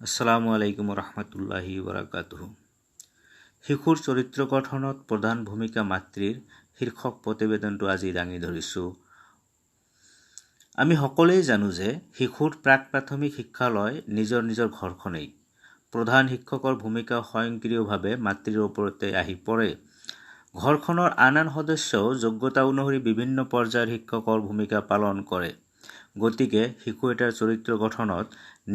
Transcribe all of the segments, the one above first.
আসসালামু আলাইকুম ৰহমতুল্লাহি ওবৰাকাতুহু। শিশুৰ চৰিত্ৰ গঠনত প্ৰধান ভূমিকা মাতৃৰ শীৰ্ষক প্ৰতিবেদনটো আজি দাঙি ধৰিছোঁ। আমি সকলোৱে জানো যে শিশুৰ প্ৰাক প্ৰাথমিক শিক্ষালয় নিজৰ ঘৰখনেই। প্ৰধান শিক্ষকৰ ভূমিকা স্বয়ংক্ৰিয়ভাৱে মাতৃৰ ওপৰতে আহি পৰে। ঘৰখনৰ আন সদস্যও যোগ্যতা অনুসৰি বিভিন্ন পৰ্যায়ৰ শিক্ষকৰ ভূমিকা পালন কৰে। গতিকে শিশু এটাৰ চৰিত্ৰ গঠনত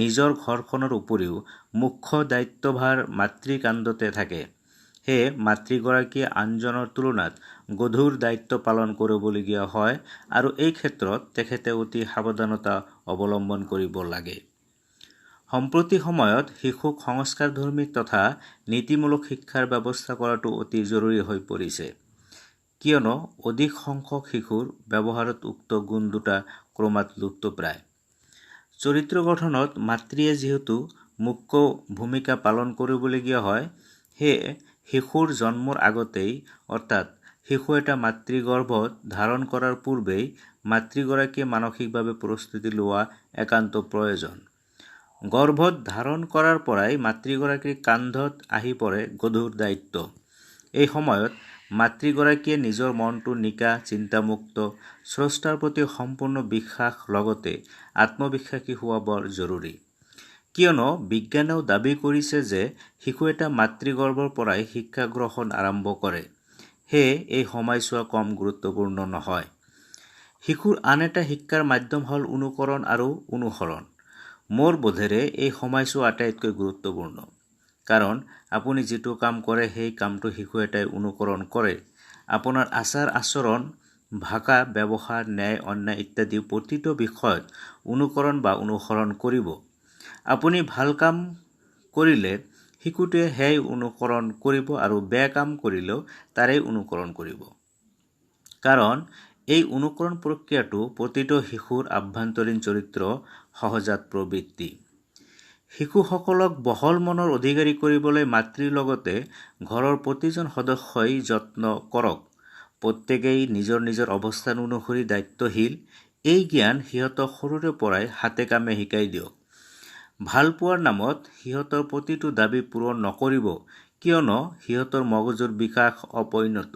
নিজৰ ঘৰখনৰ উপৰিও মুখ্য দায়িত্বভাৰ মাতৃৰ কান্ধতে থাকে। সেয়ে মাতৃগৰাকীয়ে আনজনৰ তুলনাত গধুৰ দায়িত্ব পালন কৰিবলগীয়া হয় আৰু এই ক্ষেত্ৰত তেখেতে অতি সাৱধানতা অৱলম্বন কৰিব লাগে। সম্প্ৰতি সময়ত শিশুক সংস্কাৰধৰ্মী তথা নীতিমূলক শিক্ষাৰ ব্যৱস্থা কৰাটো অতি জৰুৰী হৈ পৰিছে, কিয়নো অধিক সংখ্যক শিশুৰ ব্যৱহাৰত উক্ত গুণ দুটা ক্ৰমাৎ লুপ্তপ্ৰায়। চৰিত্ৰ গঠনত মাতৃয়ে যিহেতু মুখ্য ভূমিকা পালন কৰিবলগীয়া হয়, সেয়ে শিশুৰ জন্মৰ আগতেই অৰ্থাৎ শিশু এটা মাতৃগৰ্ভত ধাৰণ কৰাৰ পূৰ্বেই মাতৃগৰাকীয়ে মানসিকভাৱে প্ৰস্তুতি লোৱা একান্ত প্ৰয়োজন। গৰ্ভত ধাৰণ কৰাৰ পৰাই মাতৃগৰাকীৰ কান্ধত আহি পৰে গধুৰ দায়িত্ব। এই সময়ত মাতৃগৰাকীয়ে নিজৰ মনটো নিকা, চিন্তামুক্ত, স্ৰষ্টাৰ প্ৰতি সম্পূৰ্ণ বিশ্বাস লগতে আত্মবিশ্বাসী হোৱা বৰ জৰুৰী। কিয়নো বিজ্ঞানেও দাবী কৰিছে যে শিশু এটা মাতৃগৰ্ভৰ পৰাই শিক্ষা গ্ৰহণ আৰম্ভ কৰে। সেয়ে এই সময়ছোৱা কম গুৰুত্বপূৰ্ণ নহয়। শিশুৰ আন এটা শিক্ষাৰ মাধ্যম হ'ল অনুকৰণ আৰু অনুসৰণ। মোৰ বোধেৰে এই সময়ছোৱা আটাইতকৈ গুৰুত্বপূৰ্ণ। কাৰণ আপুনি যিটো কাম কৰে সেই কামটো শিশু এটাই অনুকৰণ কৰে। আপোনাৰ আচাৰ আচৰণ, ভাষা, ব্যৱহাৰ, ন্যায়, অন্যায় ইত্যাদি প্ৰতিটো বিষয়ত অনুকৰণ বা অনুসৰণ কৰিব। আপুনি ভাল কাম কৰিলে শিশুটোৱে সেই অনুকৰণ কৰিব আৰু বেয়া কাম কৰিলেও তাৰেই অনুকৰণ কৰিব। কাৰণ এই অনুকৰণ প্ৰক্ৰিয়াটো প্ৰতিটো শিশুৰ আভ্যন্তৰীণ চৰিত্ৰ সহজাত প্ৰবৃত্তি। শিশুসকলক বহল মনৰ অধিকাৰী কৰিবলৈ মাতৃৰ লগতে ঘৰৰ প্ৰতিজন সদস্যই যত্ন কৰক। প্ৰত্যেকেই নিজৰ অৱস্থান অনুসৰি দায়িত্বশীল। এই জ্ঞান সিহঁতক সৰুৰে পৰাই হাতে কামে শিকাই দিয়ক। ভাল পোৱাৰ নামত সিহঁতৰ প্ৰতিটো দাবী পূৰণ নকৰিব, কিয়নো সিহঁতৰ মগজুৰ বিকাশ অপৰিণত।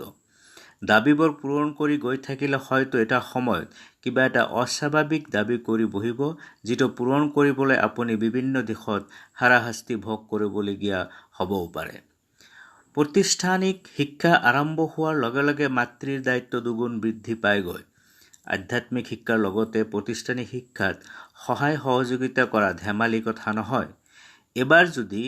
দাবীবোৰ পূৰণ কৰি গৈ থাকিলে হয়তো এটা সময়ত কিবা এটা অস্বাভাৱিক দাবী কৰি বহিব, যিটো পূৰণ কৰিবলৈ আপুনি বিভিন্ন দিশত হাৰাশাস্তি ভোগ কৰিবলগীয়া হ'বও পাৰে। প্ৰতিষ্ঠানিক শিক্ষা আৰম্ভ হোৱাৰ লগে লগে মাতৃৰ দায়িত্ব দুগুণ বৃদ্ধি পায়গৈ। আধ্যাত্মিক শিক্ষাৰ লগতে প্ৰতিষ্ঠানিক শিক্ষাত সহায় সহযোগিতা কৰা ধেমালি কথা নহয়। এবাৰ যদি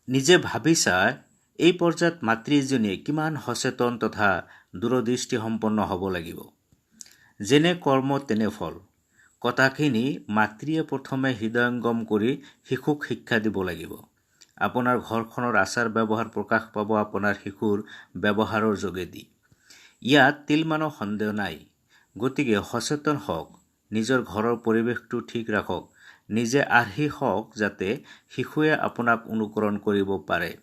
নিজে ভাবি চায় এই পৰ্যায়ত মাতৃজনীয়ে কিমান সচেতন তথা দূৰদৃষ্টি সম্পন্ন হ'ব লাগিব। যেনে কৰ্ম তেনে ফল কথাখিনি মাতৃয়ে প্ৰথমে হৃদয়ংগম কৰি শিশুক শিক্ষা দিব লাগিব। আপোনাৰ ঘৰখনৰ আচাৰ ব্যৱহাৰ প্ৰকাশ পাব আপোনাৰ শিশুৰ ব্যৱহাৰৰ যোগেদি। ইয়াত তিলমানো সন্দেহ নাই। গতিকে সচেতন হওক, নিজৰ ঘৰৰ পৰিৱেশটো ঠিক ৰাখক, নিজে আৰ্হি হওক যাতে শিশুৱে আপোনাক অনুকৰণ কৰিব পাৰে।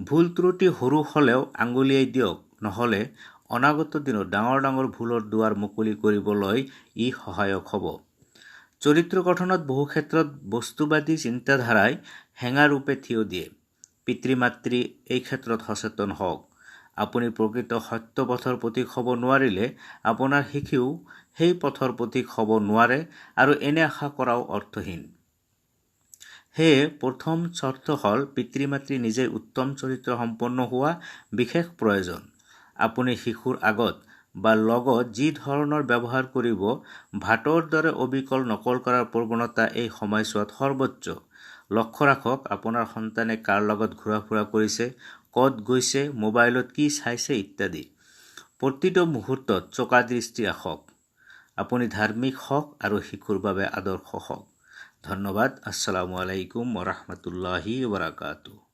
ভুল ত্ৰুটি সৰু হ'লেও আঙুলিয়াই দিয়ক, নহ'লে অনাগত দিনত ডাঙৰ ভুলৰ দুৱাৰ মুকলি কৰিবলৈ ই সহায়ক হ'ব। চৰিত্ৰ গঠনত বহু ক্ষেত্ৰত বস্তুবাদী চিন্তাধাৰাই হেঙা ৰূপে থিয় দিয়ে। পিতৃ মাতৃ এই ক্ষেত্ৰত সচেতন হওক। আপুনি প্ৰকৃত সত্য পথৰ প্ৰতীক হ'ব নোৱাৰিলে আপোনাৰ শিশুও সেই পথৰ প্ৰতীক হ'ব নোৱাৰে আৰু এনে আশা কৰাও অৰ্থহীন। সেয়ে প্ৰথম চৰ্ত হ'ল পিতৃ মাতৃ নিজে উত্তম চৰিত্ৰ সম্পন্ন হোৱা বিশেষ প্ৰয়োজন। আপুনি শিশুৰ আগত বা লগত যি ধৰণৰ ব্যৱহাৰ কৰিব, ভাতৰ দৰে অবিকল নকল কৰাৰ প্ৰৱণতা এই সময়ছোৱাত সৰ্বোচ্চ। লক্ষ্য ৰাখক আপোনাৰ সন্তানে কাৰ লগত ঘূৰা-ফুৰা কৰিছে, ক'ত গৈছে, মোবাইলত কি চাইছে ইত্যাদি। প্ৰতিটো মুহূৰ্তত চোকা দৃষ্টি ৰাখক। আপুনি ধাৰ্মিক হওক আৰু শিশুৰ বাবে আদৰ্শ হওক। ধন্যবাদ। আসসালামু আলাইকুম ওয়া ৰাহমাতুল্লাহি ওয়া বাৰাকাতুহু।